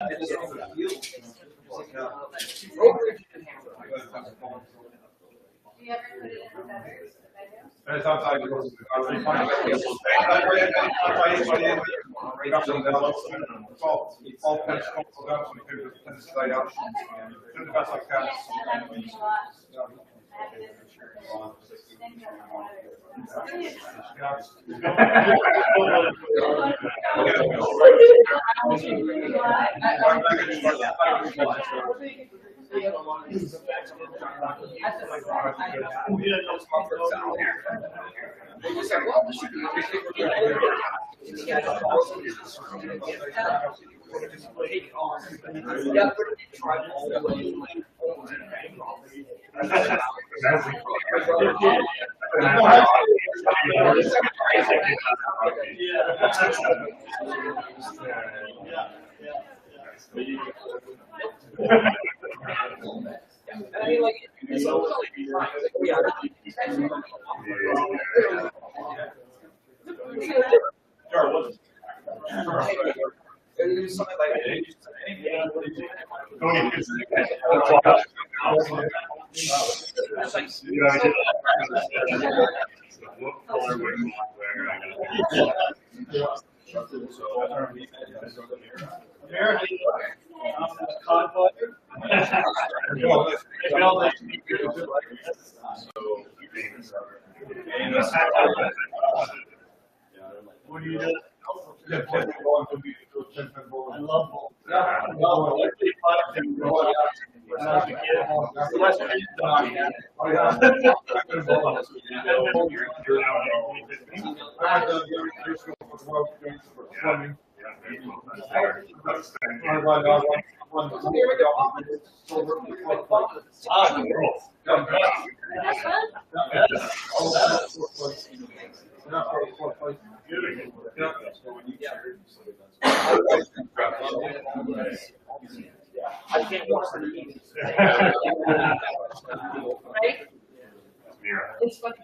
And sometimes the best I can. Amir, cod butter. What do you do? I love bowls. I can't watch the meetings. Right? It's funny.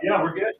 Yeah, we're good.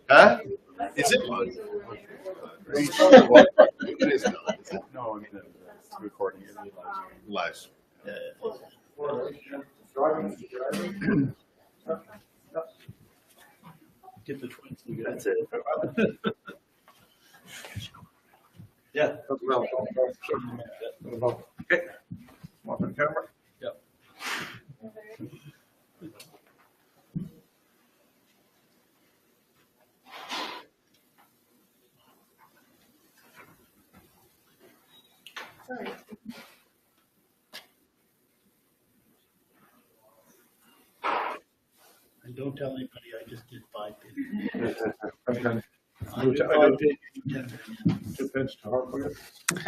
Huh? Is it? It is. No, I mean, it's recording it Live. Get the twins. That's it. Yeah. Okay. Off the camera. Yep. Sorry. And don't tell anybody, I just did 5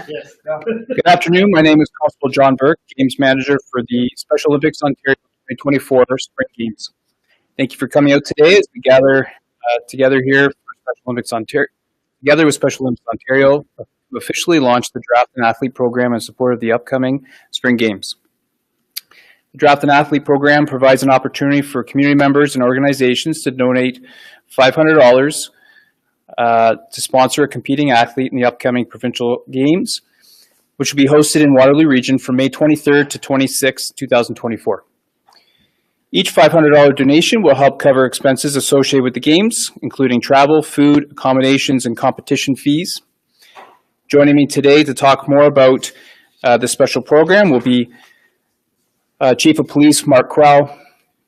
Yes. Good afternoon. My name is Constable John Burke, Games Manager for the Special Olympics Ontario 2024 Spring Games. Thank you for coming out today as we gather together here for Special Olympics Ontario, together with Special Olympics Ontario, to officially launch the Draft and Athlete Program in support of the upcoming Spring Games. The Draft and Athlete Program provides an opportunity for community members and organizations to donate $500 to sponsor a competing athlete in the upcoming provincial games, which will be hosted in Waterloo region from May 23rd to 26th, 2024. Each $500 donation will help cover expenses associated with the games, including travel, food, accommodations, and competition fees. Joining me today to talk more about the special program will be Chief of Police Mark Craa,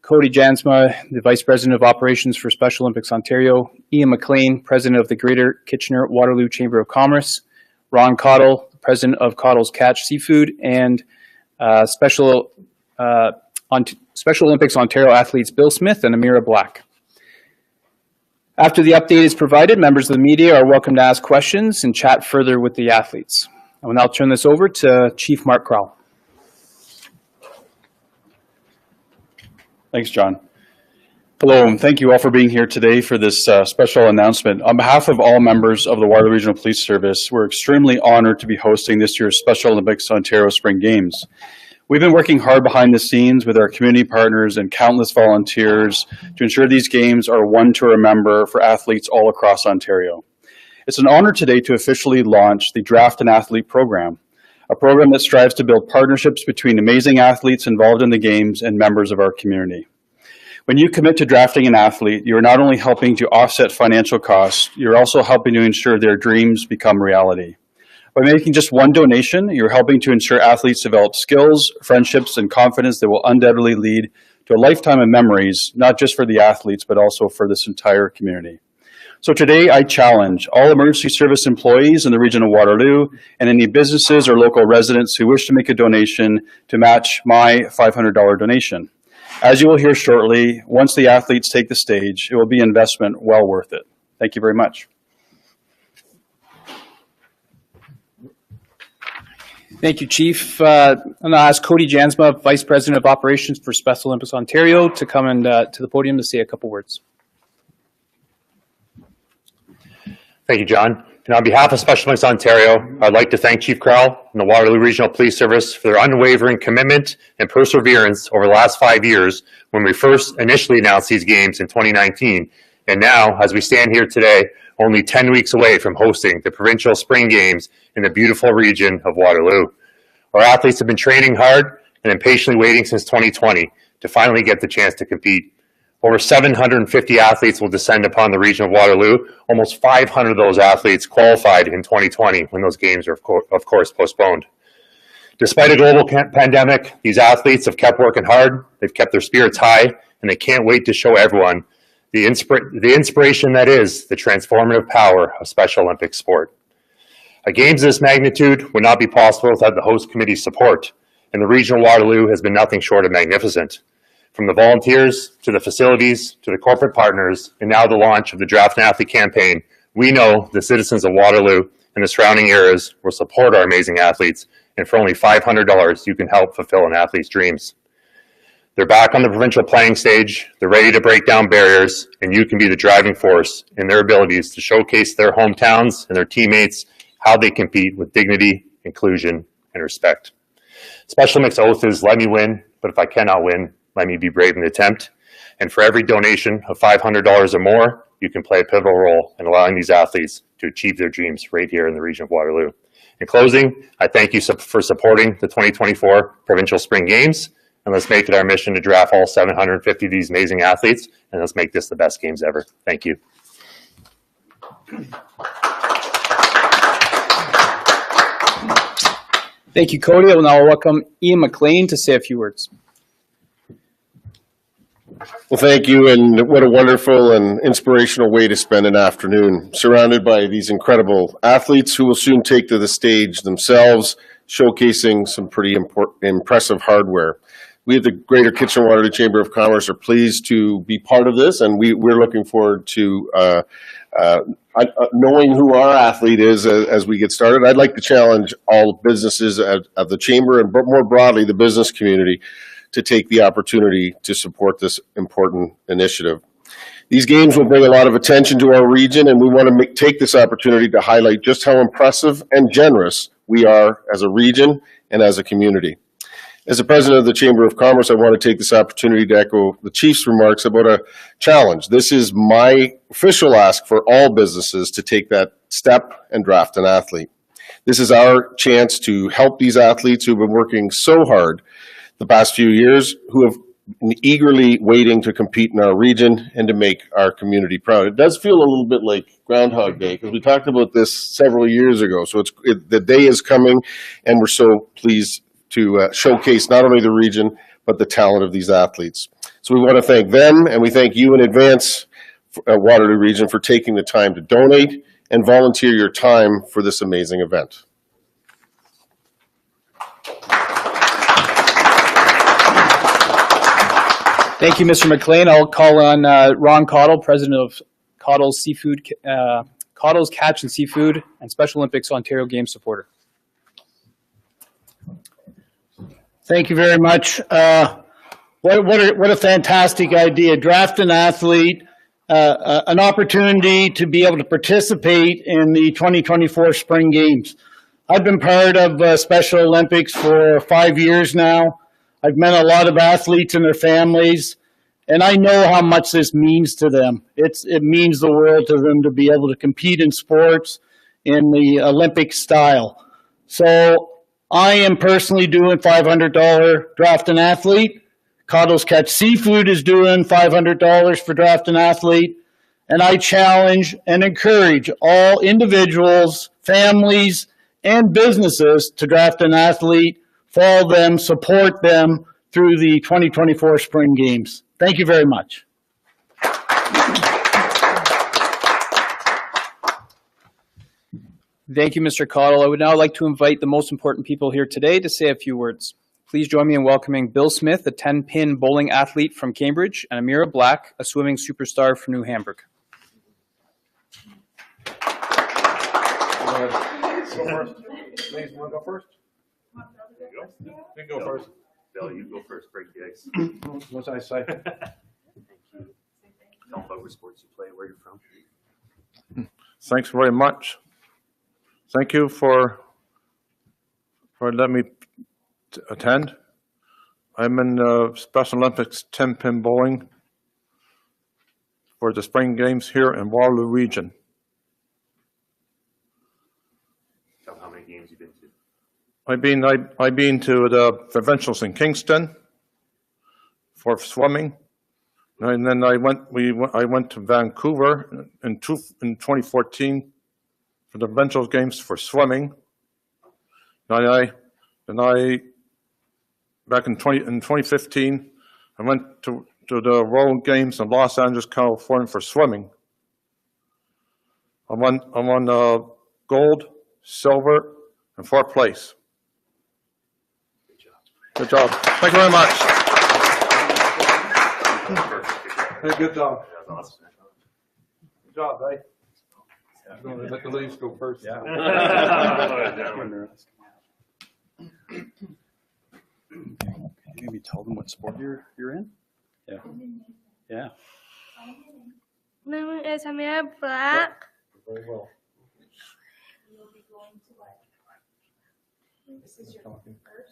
Cody Janma, the Vice President of Operations for Special Olympics Ontario, Ian McLean, President of the Greater Kitchener-Waterloo Chamber of Commerce, Ron Coddle, President of Coddle's Catch Seafood, and Special Olympics Ontario athletes Bill Smith and Amir Black. After the update is provided, members of the media are welcome to ask questions and chat further with the athletes. I will now turn this over to Chief Mark Craa. Thanks, John. Hello, and thank you all for being here today for this special announcement. On behalf of all members of the Waterloo Regional Police Service, we're extremely honored to be hosting this year's Special Olympics Ontario Spring Games. We've been working hard behind the scenes with our community partners and countless volunteers to ensure these games are one to remember for athletes all across Ontario. It's an honor today to officially launch the Draft and Athlete Program, a program that strives to build partnerships between amazing athletes involved in the games and members of our community. When you commit to drafting an athlete, you're not only helping to offset financial costs, you're also helping to ensure their dreams become reality. By making just one donation, you're helping to ensure athletes develop skills, friendships, and confidence that will undoubtedly lead to a lifetime of memories, not just for the athletes, but also for this entire community. So today, I challenge all emergency service employees in the region of Waterloo and any businesses or local residents who wish to make a donation to match my $500 donation. As you will hear shortly, once the athletes take the stage, it will be an investment well worth it. Thank you very much. Thank you, Chief. I'm going to ask Cody Janma, Vice President of Operations for Special Olympics Ontario, to come and to the podium to say a couple words. Thank you, John. And on behalf of Special Olympics Ontario, I'd like to thank Chief Craa and the Waterloo Regional Police Service for their unwavering commitment and perseverance over the last 5 years when we first initially announced these games in 2019. And now, as we stand here today, only 10 weeks away from hosting the provincial spring games in the beautiful region of Waterloo. Our athletes have been training hard and impatiently waiting since 2020 to finally get the chance to compete. Over 750 athletes will descend upon the region of Waterloo. Almost 500 of those athletes qualified in 2020 when those games are, of course, postponed. Despite a global pandemic, these athletes have kept working hard, they've kept their spirits high, and they can't wait to show everyone the inspiration that is the transformative power of Special Olympics sport. A games of this magnitude would not be possible without the host committee's support, and the region of Waterloo has been nothing short of magnificent. From the volunteers, to the facilities, to the corporate partners, and now the launch of the Draft and Athlete campaign, we know the citizens of Waterloo and the surrounding areas will support our amazing athletes, and for only $500, you can help fulfill an athlete's dreams. They're back on the provincial planning stage, they're ready to break down barriers, and you can be the driving force in their abilities to showcase their hometowns and their teammates how they compete with dignity, inclusion, and respect. Special Olympics oath is let me win, but if I cannot win, let me be brave in the attempt. And for every donation of $500 or more, you can play a pivotal role in allowing these athletes to achieve their dreams right here in the region of Waterloo. In closing, I thank you for supporting the 2024 Provincial Spring Games, and let's make it our mission to draft all 750 of these amazing athletes, and let's make this the best games ever. Thank you. Thank you, Cody. I will now welcome Ian McLean to say a few words. Well, thank you, and what a wonderful and inspirational way to spend an afternoon, surrounded by these incredible athletes who will soon take to the stage themselves, showcasing some pretty impressive hardware. We at the Greater Kitchener-Waterloo Chamber of Commerce are pleased to be part of this, and we're looking forward to knowing who our athlete is as we get started. I'd like to challenge all businesses of the Chamber and more broadly the business community to take the opportunity to support this important initiative. These games will bring a lot of attention to our region, and we want to take this opportunity to highlight just how impressive and generous we are as a region and as a community. As the president of the Chamber of Commerce, I want to take this opportunity to echo the Chief's remarks about a challenge. This is my official ask for all businesses to take that step and draft an athlete. This is our chance to help these athletes who have been working so hard the past few years, who have been eagerly waiting to compete in our region and to make our community proud. It does feel a little bit like Groundhog Day, because we talked about this several years ago. So the day is coming, and we're so pleased to showcase not only the region, but the talent of these athletes. So we want to thank them, and we thank you in advance, Waterloo region, for taking the time to donate and volunteer your time for this amazing event. Thank you, Mr. McLean. I'll call on Ron Coddle, president of Coddle's Coddle's Catch and Seafood and Special Olympics Ontario Games supporter. Thank you very much. What a fantastic idea. Draft an athlete, an opportunity to be able to participate in the 2024 Spring Games. I've been part of Special Olympics for 5 years now. I've met a lot of athletes and their families, and I know how much this means to them. It means the world to them to be able to compete in sports in the Olympic style. So I am personally doing $500 draft an athlete. Coddle's Catch Seafood is doing $500 for draft an athlete. And I challenge and encourage all individuals, families, and businesses to draft an athlete, follow them, support them through the 2024 Spring Games. Thank you very much. Thank you, Mr. Coddle. I would now like to invite the most important people here today to say a few words. Please join me in welcoming Bill Smith, a 10-pin bowling athlete from Cambridge, and Amir Black, a swimming superstar from New Hamburg. Ladies, want to go first? You go first. Bill, you go first. Break the ice. What did I say? Thank you. Tell them about what sports you play, where you're from. Thanks very much. Thank you for letting me attend. I'm in Special Olympics 10-pin bowling for the Spring Games here in Waterloo region. Tell them how many games you've been to. I've been to the provincials in Kingston for swimming, and then I went to Vancouver in 2014 for the provincial games for swimming. Back in 2015, I went to the World Games in Los Angeles, California for swimming. I won gold, silver, and fourth place. Good job. Thank you very much. Hey, good job. Good job, eh? Let the ladies go first. Yeah. Maybe tell them what sport you're in? Yeah. Yeah. My name is Amir Black. Very well.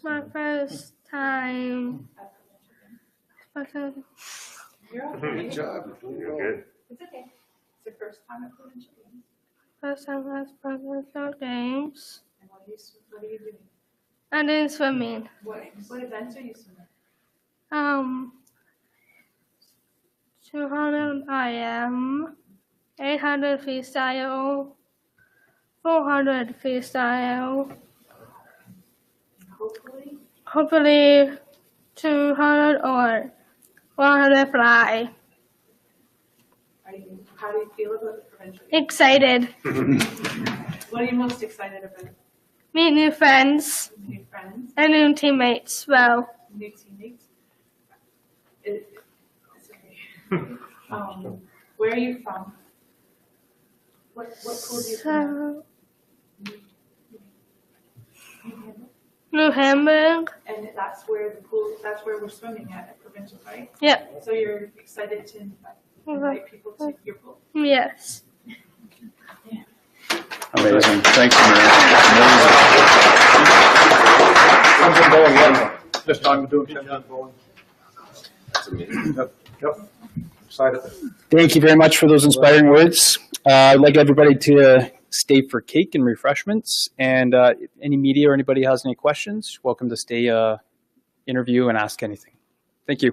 My first time Okay. Good job. Good. It's okay. It's your first time at provincial games. First time at provincial games. And what are you doing? And then swimming. What events are you swimming? 200 IM, 800 freestyle, 400 freestyle, hopefully 200 or 100 fly. How do you feel about the provincial games? Excited. What are you most excited about? Meet new friends New friends, and new teammates. Well, new teammates? It's okay. Where are you from? What pool do you from? so New Hamburg. And that's where the pool, that's where we're swimming at provincial, right? Yep. So you're excited to invite people to your pool? Yes. Amazing. Thanks, Amir. Something going on. This time we're doing something going. Yep. Excited. Thank you very much for those inspiring words. I'd like everybody to stay for cake and refreshments. And if any media or anybody has any questions, welcome to stay, interview and ask anything. Thank you.